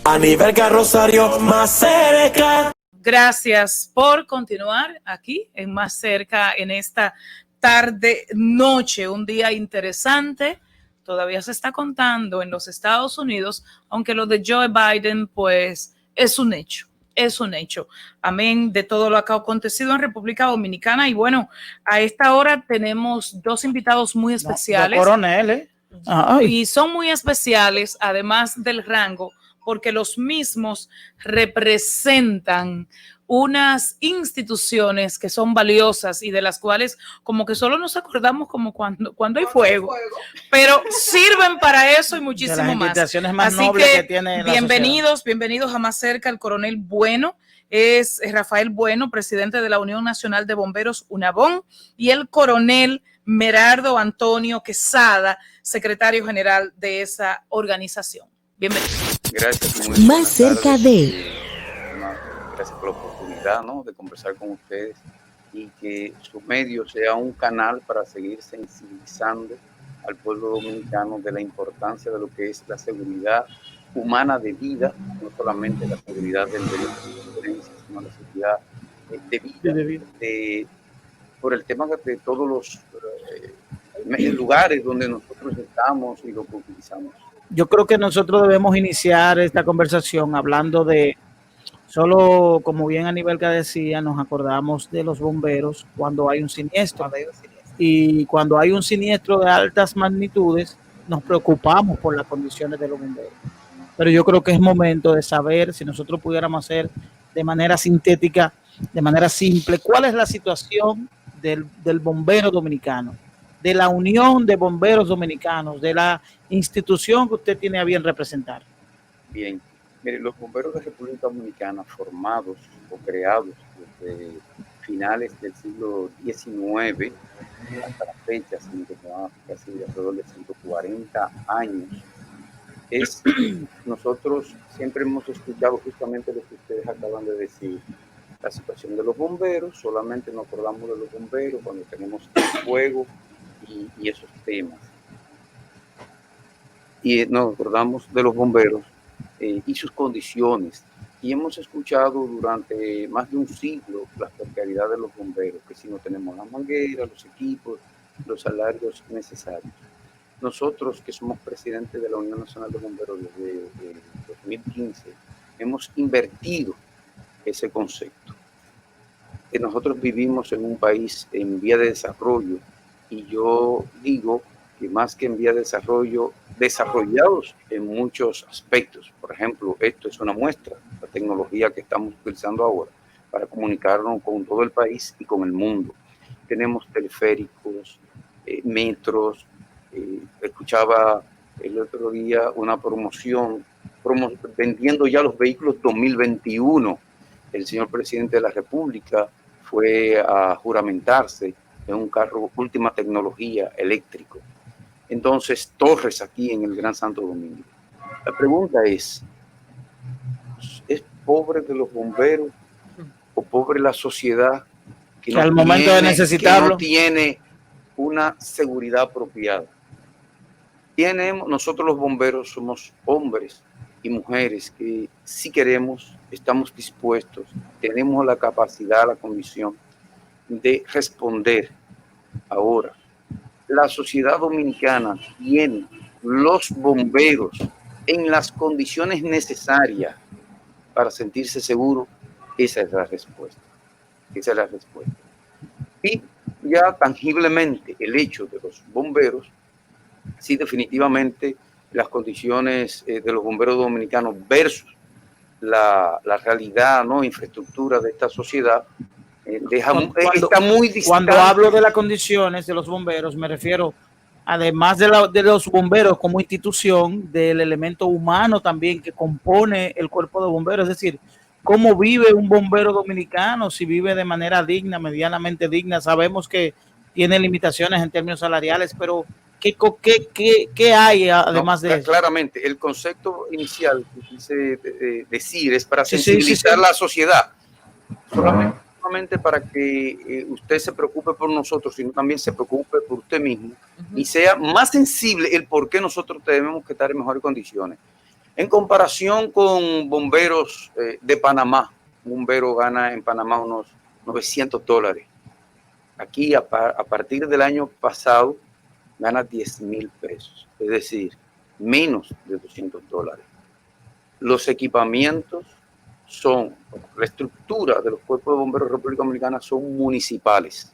Aniverca Rosario, más cerca. Gracias por continuar aquí en Más Cerca en esta tarde, noche, un día interesante. Todavía se está contando en los Estados Unidos, aunque lo de Joe Biden, pues, es un hecho. Es un hecho. Amén de todo lo que ha acontecido en República Dominicana. Y bueno, a esta hora tenemos dos invitados muy especiales. Dos coroneles. Y son muy especiales, además del rango, porque los mismos representan unas instituciones que son valiosas y de las cuales como que solo nos acordamos como cuando hay fuego, pero sirven para eso y muchísimo más. Así que tiene bienvenidos a Más Cerca, el coronel Bueno. Es Rafael Bueno, presidente de la Unión Nacional de Bomberos, UNABON, y el coronel Merardo Antonio Quesada, secretario general de esa organización. Bienvenido. Gracias. Más cerca de... Gracias por la oportunidad, ¿no?, de conversar con ustedes y que su medio sea un canal para seguir sensibilizando al pueblo dominicano de la importancia de lo que es la seguridad humana de vida, no solamente la seguridad del derecho, sino la seguridad de vida, por el tema de todos los lugares donde nosotros estamos y lo que utilizamos. Yo creo que nosotros debemos iniciar esta conversación hablando de, solo como bien Aníbal que decía, nos acordamos de los bomberos cuando hay un siniestro. Y cuando hay un siniestro de altas magnitudes, nos preocupamos por las condiciones de los bomberos. Pero yo creo que es momento de saber, si nosotros pudiéramos hacer de manera sintética, de manera simple, cuál es la situación del bombero dominicano, de la Unión de Bomberos Dominicanos, de la institución que usted tiene a bien representar. Bien, mire, los bomberos de República Dominicana formados o creados desde finales del siglo XIX hasta la fecha, casi alrededor de 140 años, nosotros siempre hemos escuchado justamente lo que ustedes acaban de decir, la situación de los bomberos. Solamente nos acordamos de los bomberos cuando tenemos el fuego y esos temas. Y nos acordamos de los bomberos y sus condiciones. Y hemos escuchado durante más de un siglo la precariedad de los bomberos, que si no tenemos la manguera, los equipos, los salarios necesarios. Nosotros, que somos presidentes de la Unión Nacional de Bomberos desde 2015, hemos invertido ese concepto. Que nosotros vivimos en un país en vía de desarrollo, y yo digo que más que en vía de desarrollo, desarrollados en muchos aspectos. Por ejemplo, esto es una muestra, la tecnología que estamos utilizando ahora para comunicarnos con todo el país y con el mundo. Tenemos teleféricos, metros. Escuchaba el otro día una promoción vendiendo ya los vehículos 2021. El señor presidente de la República fue a juramentarse en un carro última tecnología eléctrico. Entonces, torres aquí en el Gran Santo Domingo. La pregunta ¿es pobre de los bomberos o pobre la sociedad que al momento de necesitarlo no tiene una seguridad apropiada? Nosotros los bomberos somos hombres y mujeres que, si queremos, estamos dispuestos, tenemos la capacidad, la condición de responder. Ahora, la sociedad dominicana tiene los bomberos en las condiciones necesarias para sentirse seguro. Esa es la respuesta. Esa es la respuesta. Y ya tangiblemente el hecho de los bomberos, sí, definitivamente las condiciones de los bomberos dominicanos versus la realidad, ¿no?, infraestructura de esta sociedad, está muy distante. Cuando hablo de las condiciones de los bomberos, me refiero, además de los bomberos como institución, del elemento humano también que compone el cuerpo de bomberos. Es decir, cómo vive un bombero dominicano, si vive de manera digna, medianamente digna. Sabemos que tiene limitaciones en términos salariales, pero ¿qué hay además de eso? Claramente, el concepto inicial que quise decir es para sensibilizar la sociedad. Solamente para que usted se preocupe por nosotros, sino también se preocupe por usted mismo y sea más sensible el por qué nosotros tenemos que estar en mejores condiciones. En comparación con bomberos de Panamá, un bombero gana en Panamá unos $900. Aquí a partir del año pasado gana $10,000, es decir, menos de $200. Los equipamientos son, la estructura de los cuerpos de bomberos de República Dominicana son municipales.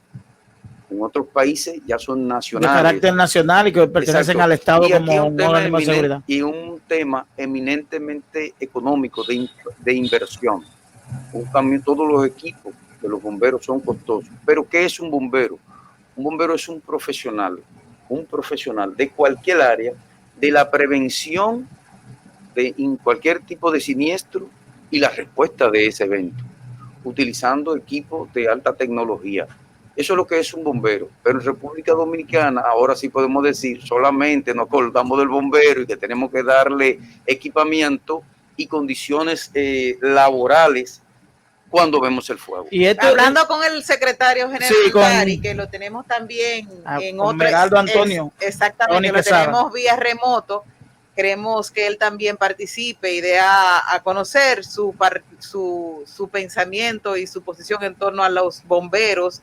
En otros países ya son nacionales. De carácter nacional y que pertenecen Exacto. al Estado Y como un órgano de seguridad. Y un tema eminentemente económico de inversión. Un cambio, todos los equipos de los bomberos son costosos. Pero ¿qué es un bombero? Un bombero es un profesional de cualquier área, de la prevención de cualquier tipo de siniestro y la respuesta de ese evento, utilizando equipos de alta tecnología. Eso es lo que es un bombero. Pero en República Dominicana, ahora sí podemos decir, solamente nos acordamos del bombero y que tenemos que darle equipamiento y condiciones laborales cuando vemos el fuego. Y hablando con el secretario general, sí, que lo tenemos también en otro. Meraldo Antonio. Exactamente, lo tenemos vía remoto. Queremos que él también participe y dé a conocer su pensamiento y su posición en torno a los bomberos.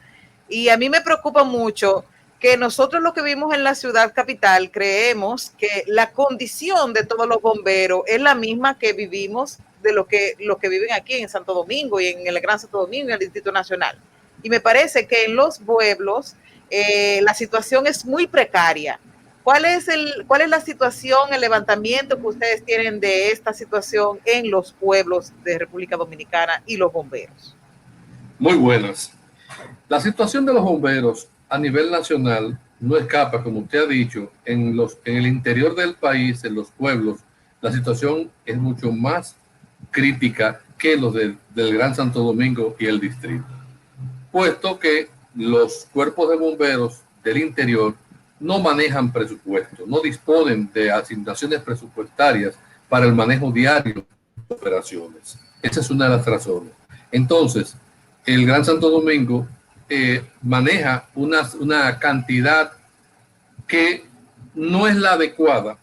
Y a mí me preocupa mucho que nosotros los que vivimos en la ciudad capital creemos que la condición de todos los bomberos es la misma que vivimos de los que viven aquí en Santo Domingo y en el Gran Santo Domingo y en el Distrito Nacional. Y me parece que en los pueblos la situación es muy precaria. ¿Cuál es la situación, el levantamiento que ustedes tienen de esta situación en los pueblos de República Dominicana y los bomberos? Muy buenas. La situación de los bomberos a nivel nacional no escapa, como usted ha dicho, en el interior del país, en los pueblos, la situación es mucho más crítica que los del Gran Santo Domingo y el distrito, puesto que los cuerpos de bomberos del interior no manejan presupuesto, no disponen de asignaciones presupuestarias para el manejo diario de operaciones. Esa es una de las razones. Entonces, el Gran Santo Domingo maneja una cantidad que no es la adecuada,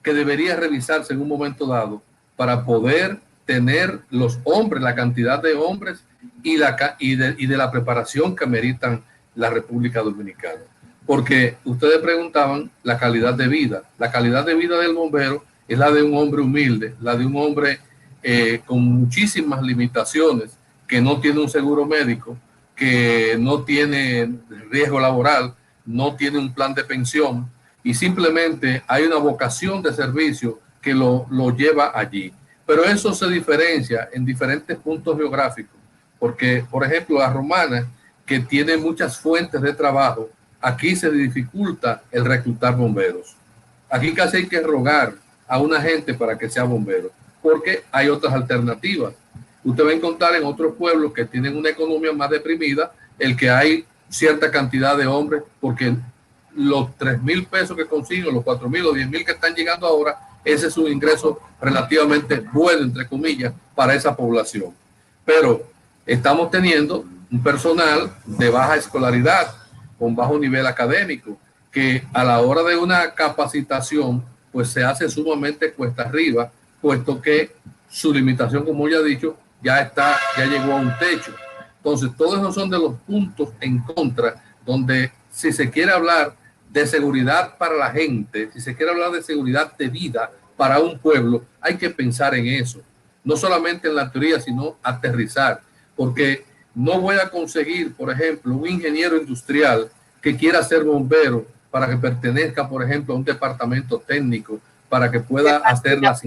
que debería revisarse en un momento dado para poder tener los hombres, la cantidad de hombres y de la preparación que meritan la República Dominicana. Porque ustedes preguntaban la calidad de vida. La calidad de vida del bombero es la de un hombre humilde, la de un hombre con muchísimas limitaciones, que no tiene un seguro médico, que no tiene riesgo laboral, no tiene un plan de pensión y simplemente hay una vocación de servicio que lo lleva allí. Pero eso se diferencia en diferentes puntos geográficos, porque, por ejemplo, la Romana, que tiene muchas fuentes de trabajo, aquí se dificulta el reclutar bomberos. Aquí casi hay que rogar a una gente para que sea bombero, porque hay otras alternativas. Usted va a encontrar en otros pueblos que tienen una economía más deprimida el que hay cierta cantidad de hombres, porque los 3,000 pesos que consiguen, los 4,000 o 10,000 que están llegando ahora, ese es un ingreso relativamente bueno, entre comillas, para esa población. Pero estamos teniendo un personal de baja escolaridad, con bajo nivel académico, que a la hora de una capacitación, pues se hace sumamente cuesta arriba, puesto que su limitación, como ya he dicho, ya llegó a un techo. Entonces, todos esos son de los puntos en contra, donde si se quiere hablar de seguridad para la gente, si se quiere hablar de seguridad de vida para un pueblo, hay que pensar en eso. No solamente en la teoría, sino aterrizar, porque no voy a conseguir, por ejemplo, un ingeniero industrial que quiera ser bombero para que pertenezca, por ejemplo, a un departamento técnico, para que pueda hacer las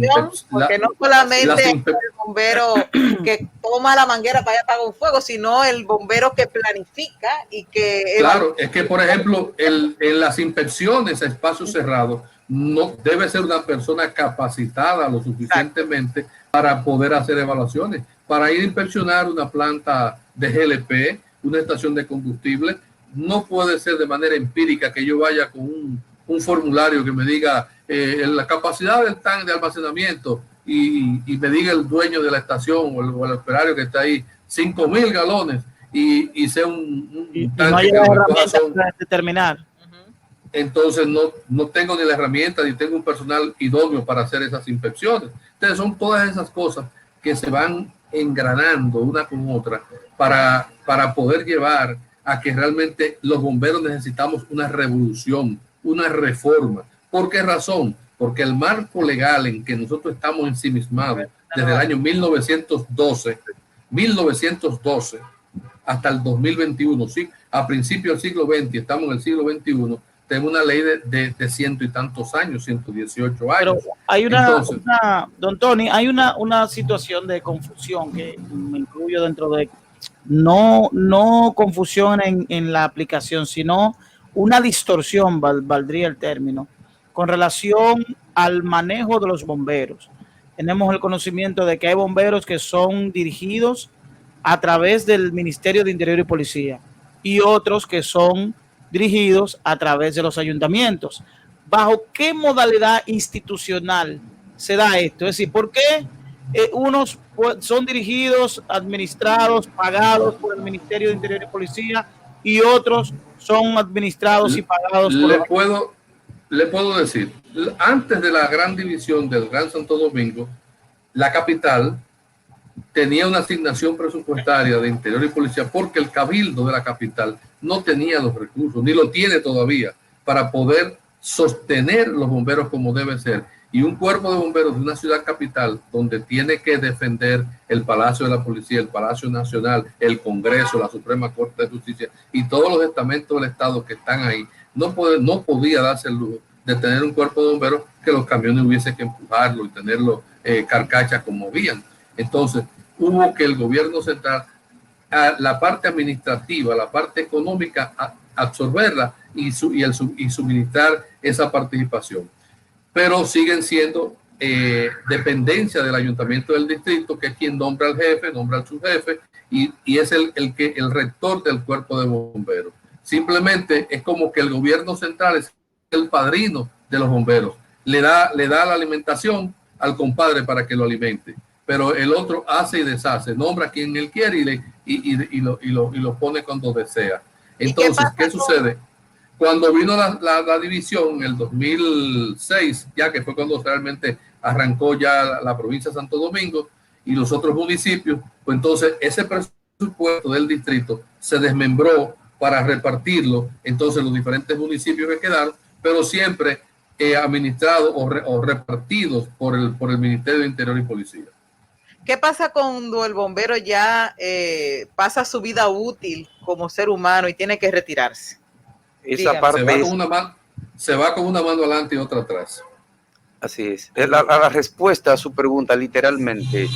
porque no solamente el bombero que toma la manguera para apagar un fuego, sino el bombero que planifica y que... Claro, es que, por ejemplo, en las inspecciones a espacios cerrados, no debe ser una persona capacitada lo suficientemente para poder hacer evaluaciones. Para ir a inspeccionar una planta de GLP, una estación de combustible, no puede ser de manera empírica que yo vaya con un formulario que me diga la capacidad del tanque de almacenamiento y me diga el dueño de la estación o el operario que está ahí 5,000 galones y sea un tanque no hay herramientas para determinar. entonces no tengo ni la herramienta ni tengo un personal idóneo para hacer esas inspecciones. Entonces son todas esas cosas que se van engranando una con otra para poder llevar a que realmente los bomberos necesitamos una revolución, una reforma. ¿Por qué razón? Porque el marco legal en que nosotros estamos ensimismados desde el año 1912 hasta el 2021, ¿sí? A principios del siglo XX, estamos en el siglo XXI, tenemos una ley de ciento y tantos años, 118 años. Pero hay don Tony, hay una situación de confusión que me incluyo dentro de, no confusión en la aplicación, sino una distorsión, valdría el término, con relación al manejo de los bomberos. Tenemos el conocimiento de que hay bomberos que son dirigidos a través del Ministerio de Interior y Policía y otros que son dirigidos a través de los ayuntamientos. ¿Bajo qué modalidad institucional se da esto? Es decir, ¿por qué unos son dirigidos, administrados, pagados por el Ministerio de Interior y Policía y otros son administrados y pagados por Le puedo decir, antes de la gran división del Gran Santo Domingo, la capital tenía una asignación presupuestaria de Interior y Policía porque el cabildo de la capital no tenía los recursos, ni lo tiene todavía, para poder sostener los bomberos como debe ser. Y un cuerpo de bomberos de una ciudad capital donde tiene que defender el Palacio de la Policía, el Palacio Nacional, el Congreso, la Suprema Corte de Justicia y todos los estamentos del Estado que están ahí, no podía darse el lujo de tener un cuerpo de bomberos que los camiones hubiese que empujarlo y tenerlo carcacha como movían. Entonces, hubo que el gobierno central, la parte administrativa, la parte económica, absorberla y suministrar esa participación. Pero siguen siendo dependencia del ayuntamiento del distrito, que es quien nombra al jefe, nombra al subjefe, y es el rector del cuerpo de bomberos. Simplemente es como que el gobierno central es el padrino de los bomberos. Le da la alimentación al compadre para que lo alimente, pero el otro hace y deshace, nombra a quien él quiere y lo pone cuando desea. Entonces, ¿qué sucede? Cuando vino la división en el 2006, ya que fue cuando realmente arrancó ya la provincia de Santo Domingo y los otros municipios, pues entonces ese presupuesto del distrito se desmembró para repartirlo entonces los diferentes municipios que quedaron, pero siempre administrados o repartidos por el Ministerio de Interior y Policía. ¿Qué pasa cuando el bombero ya pasa su vida útil como ser humano y tiene que retirarse? Esa parte se va con una mano adelante y otra atrás. Así es. La respuesta a su pregunta, literalmente,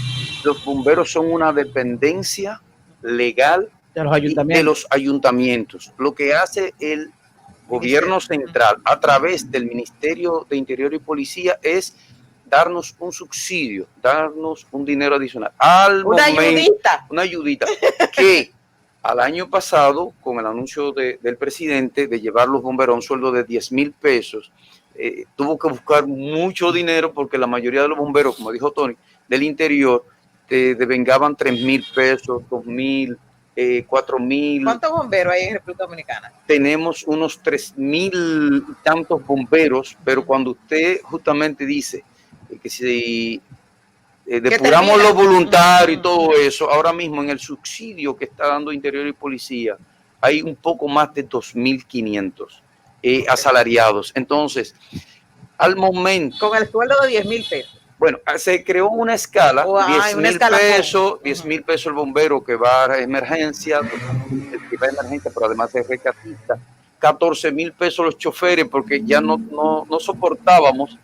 los bomberos son una dependencia legal de los ayuntamientos. Lo que hace el gobierno central a través del Ministerio de Interior y Policía es darnos un subsidio, darnos un dinero adicional. Una ayudita que al año pasado, con el anuncio del presidente de llevar los bomberos a un sueldo de 10,000 pesos, tuvo que buscar mucho dinero porque la mayoría de los bomberos, como dijo Tony, del interior, te devengaban 3,000 pesos, 2,000, 4,000. ¿Cuántos bomberos hay en República Dominicana? Tenemos unos 3,000 y tantos bomberos, pero cuando usted justamente dice que si depuramos los voluntarios y todo eso, ahora mismo en el subsidio que está dando Interior y Policía hay un poco más de 2,500 asalariados. Entonces, al momento... Con el sueldo de 10,000 pesos. Bueno, se creó una escala, 10,000 pesos, 10,000 pesos el bombero que va a emergencia, pero además es rescatista, 14,000 pesos los choferes porque ya no soportábamos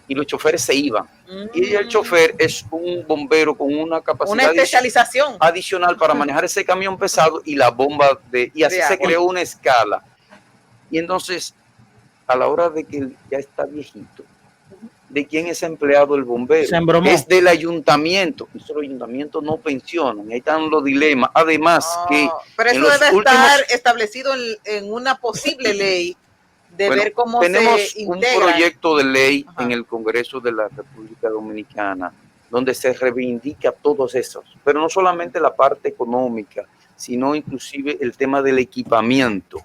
y los choferes se iban. Y el chofer es un bombero con una capacidad especialización adicional para manejar ese camión pesado y la bomba y así se creó una escala. Y entonces, a la hora de que ya está viejito, ¿de quién es empleado el bombero? Es del ayuntamiento. Los ayuntamientos no pensionan. Ahí están los dilemas. Además pero eso debe estar establecido en una posible ley de ver cómo tenemos se integra. Un proyecto de ley en el Congreso de la República Dominicana donde se reivindica todos esos, pero no solamente la parte económica, sino inclusive el tema del equipamiento.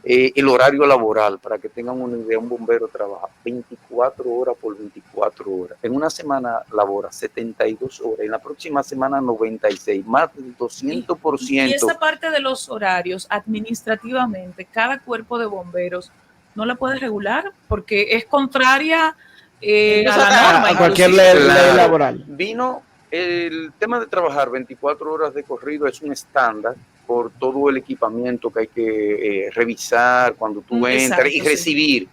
El horario laboral, para que tengan una idea, un bombero trabaja 24 horas por 24 horas. En una semana labora 72 horas, en la próxima semana 96, más del 200%. Y esa parte de los horarios, administrativamente, cada cuerpo de bomberos no la puede regular porque es contraria a la norma. A cualquier ley laboral. Vino el tema de trabajar 24 horas de corrido, es un estándar por todo el equipamiento que hay que revisar cuando tú entras y recibir.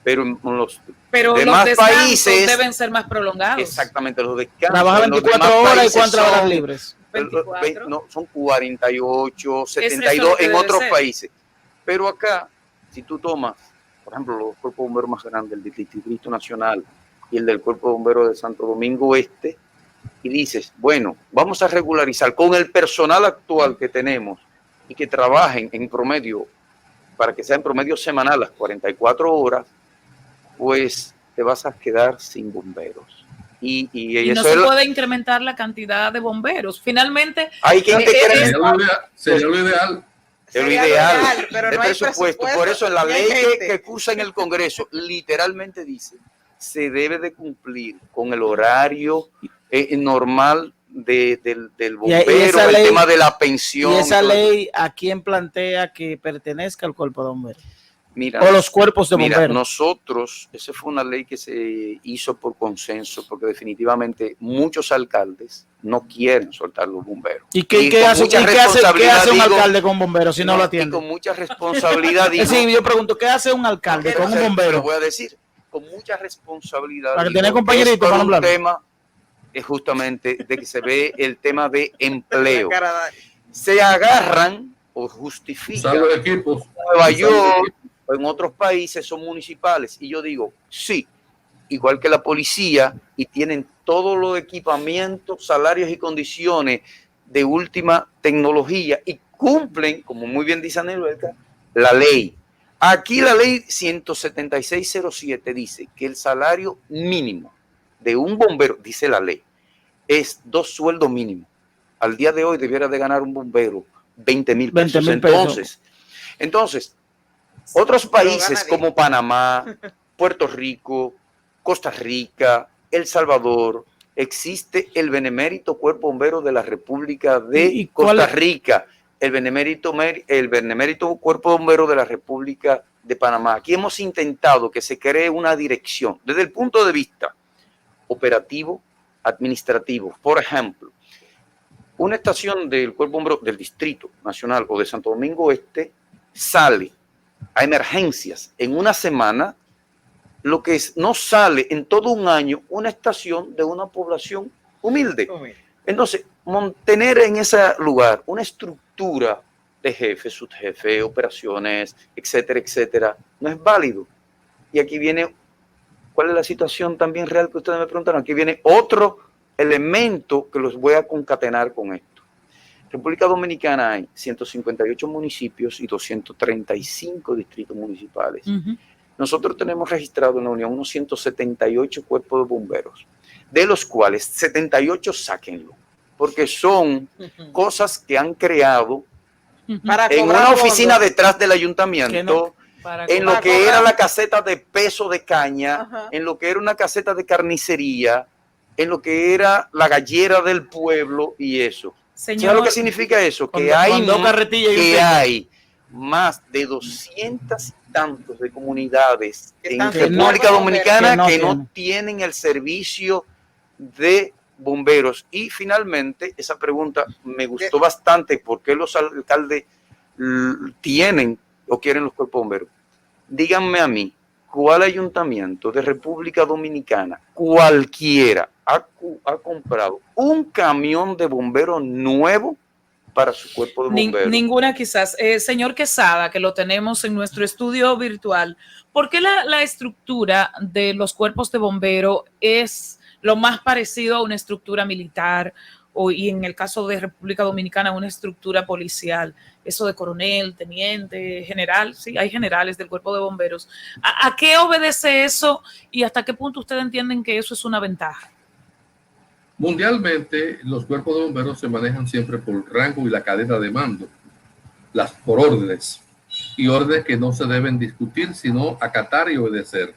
Pero en los demás los países deben ser más prolongados. Exactamente, los descansos. Trabaja 24 horas y ¿cuántas horas libres? 24. No, son 48, 72 en otros países. Pero acá, si tú tomas, por ejemplo, los cuerpos de bomberos más grandes, el del Distrito Nacional y el del Cuerpo de Bomberos de Santo Domingo Este, y dices, bueno, vamos a regularizar con el personal actual que tenemos y que trabajen en promedio, para que sea en promedio semanal las 44 horas, pues te vas a quedar sin bomberos. Y no eso se puede incrementar la cantidad de bomberos. Finalmente, hay que sería lo ideal. Lo ideal, pero de no hay presupuesto. Por eso en la ley que cursa en el Congreso literalmente dice, se debe de cumplir con el horario normal del bombero, el ley, tema de la pensión. ¿Y esa ley a quién plantea que pertenezca al cuerpo de bomberos? Mira, o los cuerpos de bomberos. Nosotros, esa fue una ley que se hizo por consenso, porque definitivamente muchos alcaldes no quieren soltar los bomberos. ¿Y qué hace un alcalde con bomberos si no lo atiende? Con mucha responsabilidad. Sí, yo pregunto, ¿qué hace un alcalde con un bombero? Lo voy a decir, con mucha responsabilidad. Para que tenga compañerito para hablar. Un tema es justamente de que se ve el tema de empleo. Se agarran o justifican. Los equipos. Nueva York o en otros países son municipales. Y yo digo, sí, igual que la policía, y tienen todos los equipamientos, salarios y condiciones de última tecnología y cumplen, como muy bien dice Anelberta, la ley. Aquí la ley 17607 dice que el salario mínimo de un bombero, dice la ley, es 2 sueldos mínimos. Al día de hoy debiera de ganar un bombero 20,000 pesos. Entonces, otros países como Panamá, Puerto Rico, Costa Rica, El Salvador, existe el Benemérito Cuerpo Bombero de la República de Costa Rica, el Benemérito Cuerpo Bombero de la República de Panamá. Aquí hemos intentado que se cree una dirección desde el punto de vista operativo, administrativo. Por ejemplo, una estación del Cuerpo Bombero del Distrito Nacional o de Santo Domingo Este sale a emergencias en una semana lo que no sale en todo un año una estación de una población humilde. Entonces, tener en ese lugar una estructura de jefe, subjefe, operaciones, etcétera, etcétera, no es válido. Y aquí viene, ¿cuál es la situación también real que ustedes me preguntaron? Aquí viene otro elemento que los voy a concatenar con esto. En República Dominicana hay 158 municipios y 235 distritos municipales. Nosotros tenemos registrado en la Unión unos 178 cuerpos de bomberos, de los cuales 78 sáquenlo, porque son cosas que han creado en una oficina detrás del ayuntamiento, en lo que era la caseta de peso de caña, en lo que era una caseta de carnicería, en lo que era la gallera del pueblo y eso. ¿Sabes lo que significa eso? Que hay más de 200 y tantos de comunidades en República Dominicana que no tienen el servicio de bomberos. Y finalmente, esa pregunta me gustó bastante, ¿por qué los alcaldes tienen o quieren los cuerpos bomberos? Díganme a mí, ¿cuál ayuntamiento de República Dominicana, cualquiera, ha comprado un camión de bomberos nuevo para su cuerpo de bomberos? Ninguna quizás. Señor Quesada, que lo tenemos en nuestro estudio virtual, ¿por qué la estructura de los cuerpos de bombero es lo más parecido a una estructura militar y en el caso de República Dominicana una estructura policial? Eso de coronel, teniente, general, sí, hay generales del cuerpo de bomberos. ¿A qué obedece eso y hasta qué punto ustedes entienden que eso es una ventaja? Mundialmente, los cuerpos de bomberos se manejan siempre por rango y la cadena de mando, por órdenes. y órdenes que no se deben discutir, sino acatar y obedecer.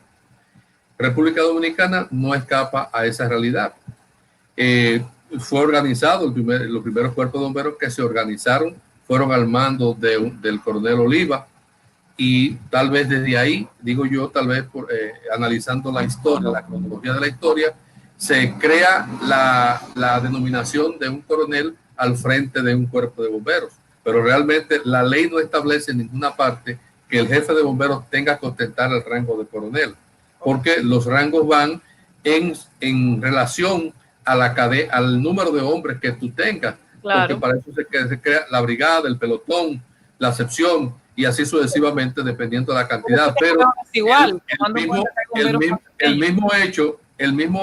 República Dominicana no escapa a esa realidad. Fue organizado, los primeros cuerpos de bomberos que se organizaron fueron al mando del coronel Oliva, y tal vez desde ahí, digo yo, tal vez analizando la historia, la cronología de la historia, se crea la denominación de un coronel al frente de un cuerpo de bomberos. Pero realmente la ley no establece en ninguna parte que el jefe de bomberos tenga que ostentar el rango de coronel, porque los rangos van en relación a al número de hombres que tú tengas. Claro. Porque para eso se crea la brigada, el pelotón, la sección, y así sucesivamente, dependiendo de la cantidad. Pero igual, el mismo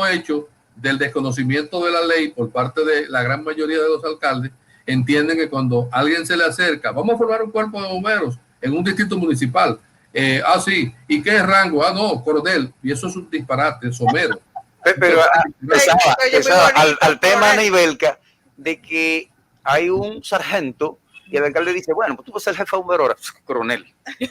hecho del desconocimiento de la ley por parte de la gran mayoría de los alcaldes, entienden que cuando alguien se le acerca, vamos a formar un cuerpo de bomberos en un distrito municipal, sí, ¿y qué es rango? No, coronel, y eso es un disparate, somero. Pero al tema, Anibelca, de que hay un sargento y el alcalde dice, bueno, pues tú vas a ser jefe de bomberos ahora, coronel. En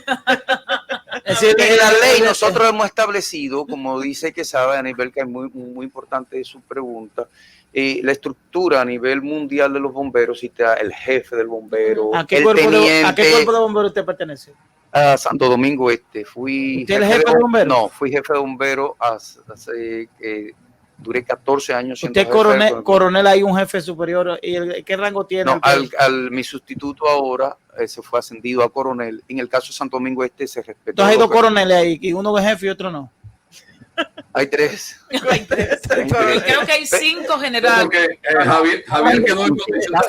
la ley nosotros hemos establecido, como dice Quesada, Anibelca, es muy, muy importante su pregunta, la estructura a nivel mundial de los bomberos, y el jefe del bombero, ¿A qué cuerpo de bomberos usted pertenece? A Santo Domingo Este. ¿Usted es jefe de bomberos? No, fui jefe de bomberos hace duré 14 años siendo usted coronel, hay un jefe superior. ¿Y qué rango tiene? No, mi sustituto ahora se fue ascendido a coronel. En el caso de Santo Domingo Este se respetó. Entonces hay dos coroneles ahí, y uno es jefe y otro no. Hay tres. Creo que hay 5 generales. Porque Javier quedó en condiciones.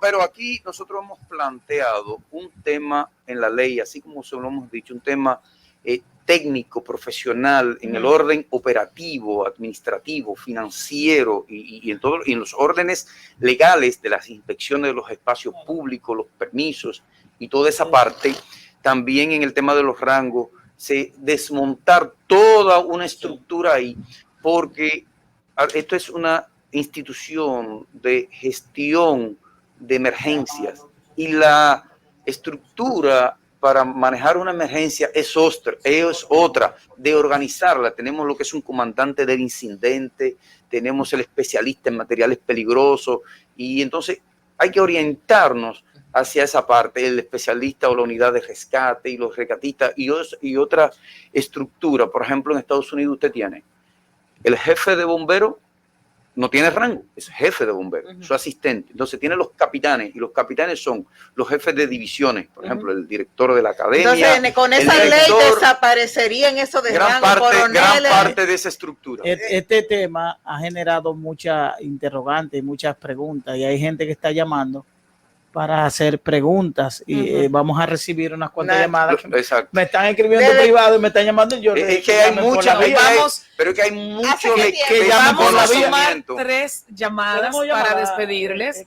Pero aquí nosotros hemos planteado un tema en la ley, así como se lo hemos dicho, un tema técnico, profesional, en el orden operativo, administrativo, financiero y en los órdenes legales de las inspecciones de los espacios públicos, los permisos y toda esa parte. También en el tema de los rangos, desmontar toda una estructura ahí, porque esto es una institución de gestión de emergencias y la estructura para manejar una emergencia es otra, de organizarla. Tenemos lo que es un comandante del incidente, tenemos el especialista en materiales peligrosos, y entonces hay que orientarnos hacia esa parte, el especialista o la unidad de rescate y los rescatistas y otra estructura. Por ejemplo, en Estados Unidos usted tiene el jefe de bombero, no tiene rango, es jefe de bomberos, su asistente. Entonces tiene los capitanes, y los capitanes son los jefes de divisiones, por ejemplo, el director de la academia. Entonces, con esa ley desaparecerían eso de gran parte de esa estructura. Este tema ha generado muchas interrogantes y muchas preguntas, y hay gente que está llamando para hacer preguntas, y vamos a recibir unas cuantas llamadas. Me están escribiendo privado y me están llamando, y yo es que hay muchas, pero que hay muchos que llaman por la vía. Vamos a tomar 3 llamadas para despedirles.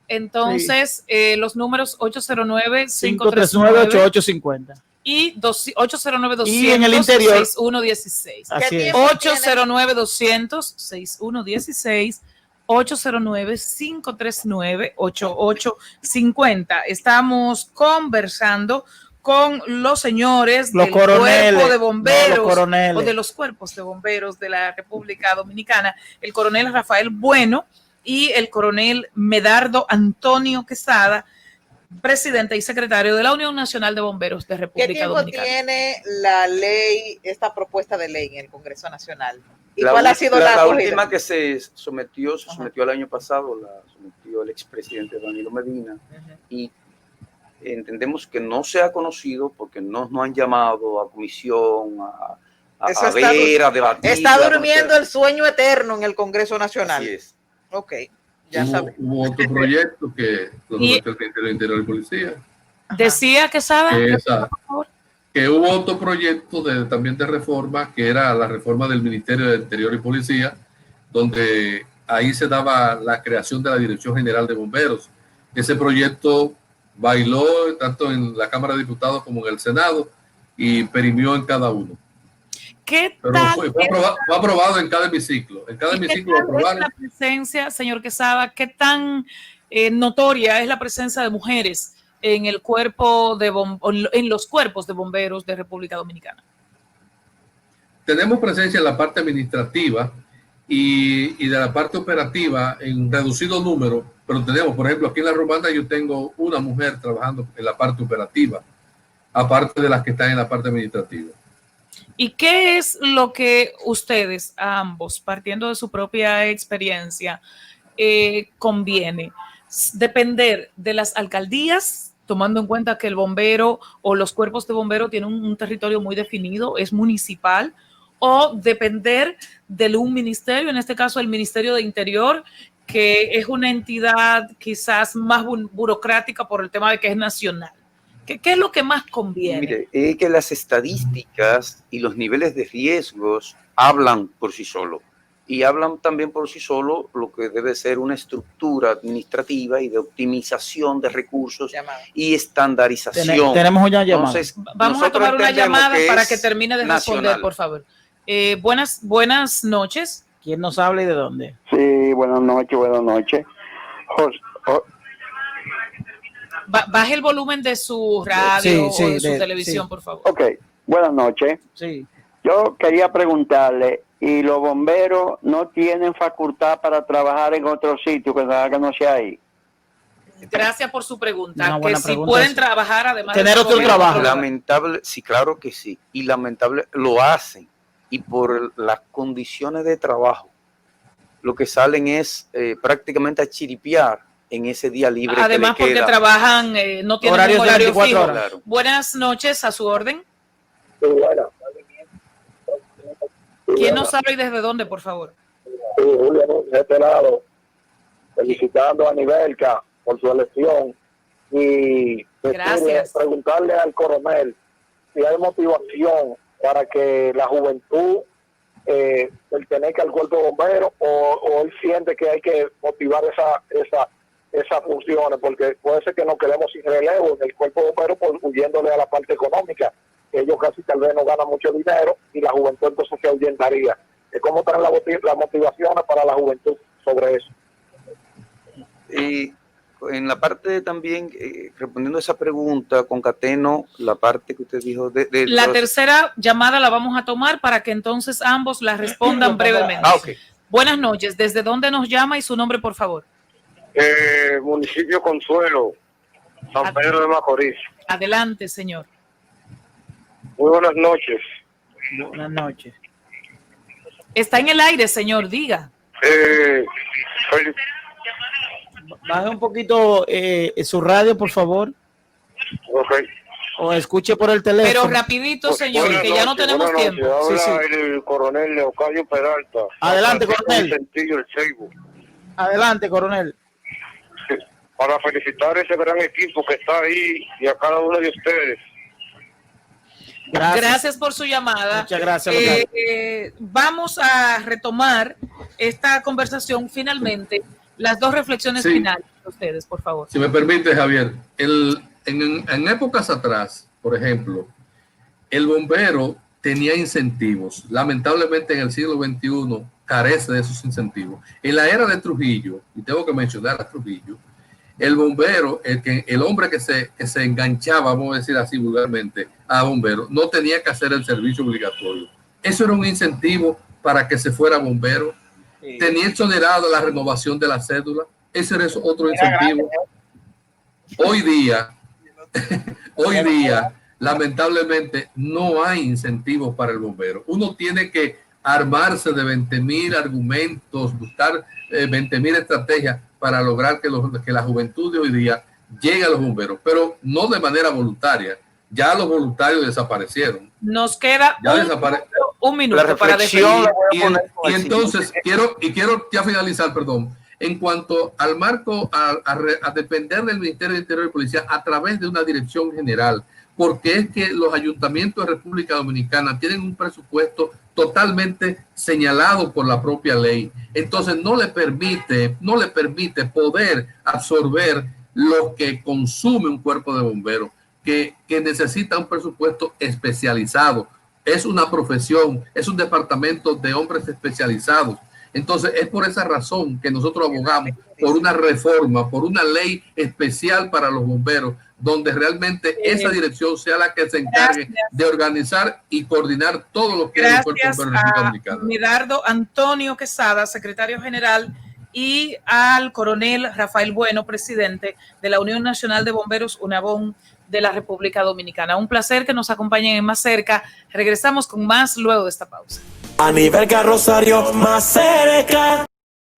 Entonces, los números 809-539-8850 y 809-200-6116. Y en el interior 6116. 809-200-6116. 809-539-8850. Estamos conversando con los señores del cuerpo de bomberos o de los cuerpos de bomberos de la República Dominicana, el coronel Rafael Bueno y el coronel Medardo Antonio Quesada, presidente y secretario de la Unión Nacional de Bomberos de República Dominicana. ¿Qué tiempo tiene la ley, esta propuesta de ley en el Congreso Nacional? ¿Y cuál ha sido la última que se sometió el año pasado, la sometió el expresidente Danilo Medina, y entendemos que no se ha conocido porque no han llamado a comisión a debatir. Está durmiendo el sueño eterno en el Congreso Nacional. Así es. Ok, ya sabes. Hubo otro proyecto que lo sometió el Ministerio de Interior y Policía. Decía Quesada. Que hubo otro proyecto también de reforma, que era la reforma del Ministerio de Interior y Policía, donde ahí se daba la creación de la Dirección General de Bomberos. Ese proyecto bailó tanto en la Cámara de Diputados como en el Senado y perimió en cada uno. Fue aprobado en cada hemiciclo. En cada hemiciclo aprobaron. La presencia, señor Quesada, ¿qué tan notoria es la presencia de mujeres en el cuerpo en los cuerpos de bomberos de República Dominicana? Tenemos presencia en la parte administrativa y de la parte operativa en reducido número, pero tenemos, por ejemplo, aquí en La Romana yo tengo una mujer trabajando en la parte operativa, aparte de las que están en la parte administrativa. ¿Y qué es lo que ustedes, ambos, partiendo de su propia experiencia, conviene? ¿Depender de las alcaldías, tomando en cuenta que el bombero o los cuerpos de bombero tienen un territorio muy definido, es municipal, o depender de un ministerio, en este caso el Ministerio de Interior, que es una entidad quizás más burocrática por el tema de que es nacional? ¿Qué es lo que más conviene? Mire, es que las estadísticas y los niveles de riesgos hablan por sí solos. Y hablan también por sí solo lo que debe ser una estructura administrativa y de optimización de recursos y estandarización. Tenemos una llamada. Entonces, vamos a tomar una llamada para que termine de responder, nacional. por favor. Buenas noches. ¿Quién nos habla y de dónde? Sí, buenas noches, buenas noches. Baje el volumen de su radio Sí, o de su de televisión, sí. por favor. Ok, buenas noches. Sí. Yo quería preguntarle, ¿y los bomberos no tienen facultad para trabajar en otro sitio que no sea ahí? Gracias por su pregunta. Una Que buena si pregunta pueden es trabajar además tener de otro bomberos, trabajo. Lamentable, sí, claro que sí. Y lamentable, lo hacen. Y por las condiciones de trabajo, lo que salen es prácticamente a chiripiar en ese día libre. además que le porque queda. trabajan, no tienen Horarios un de horario 24 fijo. horas. Claro. Buenas noches, a su orden. Sí, bueno. ¿Quién nos habla y desde dónde, por favor? Sí, Julio, de este lado, felicitando a Nivelca por su elección y Gracias. preguntarle al coronel si hay motivación para que la juventud pertenezca al cuerpo de bomberos o él siente que hay que motivar esas funciones, porque puede ser que nos quedemos sin relevo en el cuerpo de bomberos huyéndole a la parte económica. Ellos casi tal vez no ganan mucho dinero y la juventud entonces se ahuyentaría. ¿Cómo están las motivaciones para la juventud sobre eso? En la parte también, respondiendo a esa pregunta, concateno la parte que usted dijo de La tercera llamada la vamos a tomar para que entonces ambos la respondan brevemente. ok. Buenas noches. ¿Desde dónde nos llama y su nombre, por favor? Municipio Consuelo, San Pedro de Macorís. Adelante, señor. Muy buenas noches. Buenas noches. Está en el aire, señor, diga. Baje un poquito su radio, por favor, Okay. o escuche por el teléfono. Pero rapidito, señor, que ya no tenemos tiempo. Habla Sí. el coronel Leocadio Peralta. Adelante, coronel. Sencillo, el Facebook. Adelante, coronel. Para felicitar a ese gran equipo que está ahí y a cada uno de ustedes. Gracias por su llamada. Muchas gracias. Vamos a retomar esta conversación finalmente. Las dos reflexiones Sí. finales de ustedes, por favor. Si me permite, Javier, en épocas atrás, por ejemplo, el bombero tenía incentivos. Lamentablemente en el siglo XXI carece de esos incentivos. En la era de Trujillo, y tengo que mencionar a Trujillo, el bombero, el hombre que se enganchaba, vamos a decir así vulgarmente, a bombero, no tenía que hacer el servicio obligatorio. Eso era un incentivo para que se fuera bombero. Sí. Tenía exonerado la renovación de la cédula. Ese era otro incentivo. Hoy día, lamentablemente, no hay incentivos para el bombero. Uno tiene que armarse de 20,000 argumentos, buscar 20,000 estrategias para lograr que la juventud de hoy día llegue a los bomberos, pero no de manera voluntaria. Ya los voluntarios desaparecieron. Nos queda un minuto La para reflexión despedir. Y entonces quiero ya finalizar, perdón, en cuanto al marco, a depender del Ministerio de Interior y Policía a través de una dirección general, porque es que los ayuntamientos de República Dominicana tienen un presupuesto totalmente señalado por la propia ley. Entonces no le permite poder absorber lo que consume un cuerpo de bomberos, que necesita un presupuesto especializado. Es una profesión, es un departamento de hombres especializados. Entonces, es por esa razón que nosotros abogamos por una reforma, por una ley especial para los bomberos, donde realmente esa dirección sea la que se encargue de organizar y coordinar todo lo que es el Cuerpo de Bomberos de la República Dominicana. Medardo Antonio Quesada, secretario general, y al coronel Rafael Bueno, presidente de la Unión Nacional de Bomberos, UNABON, de la República Dominicana. Un placer que nos acompañen en Más Cerca. Regresamos con más luego de esta pausa. A nivel Rosario más cerca.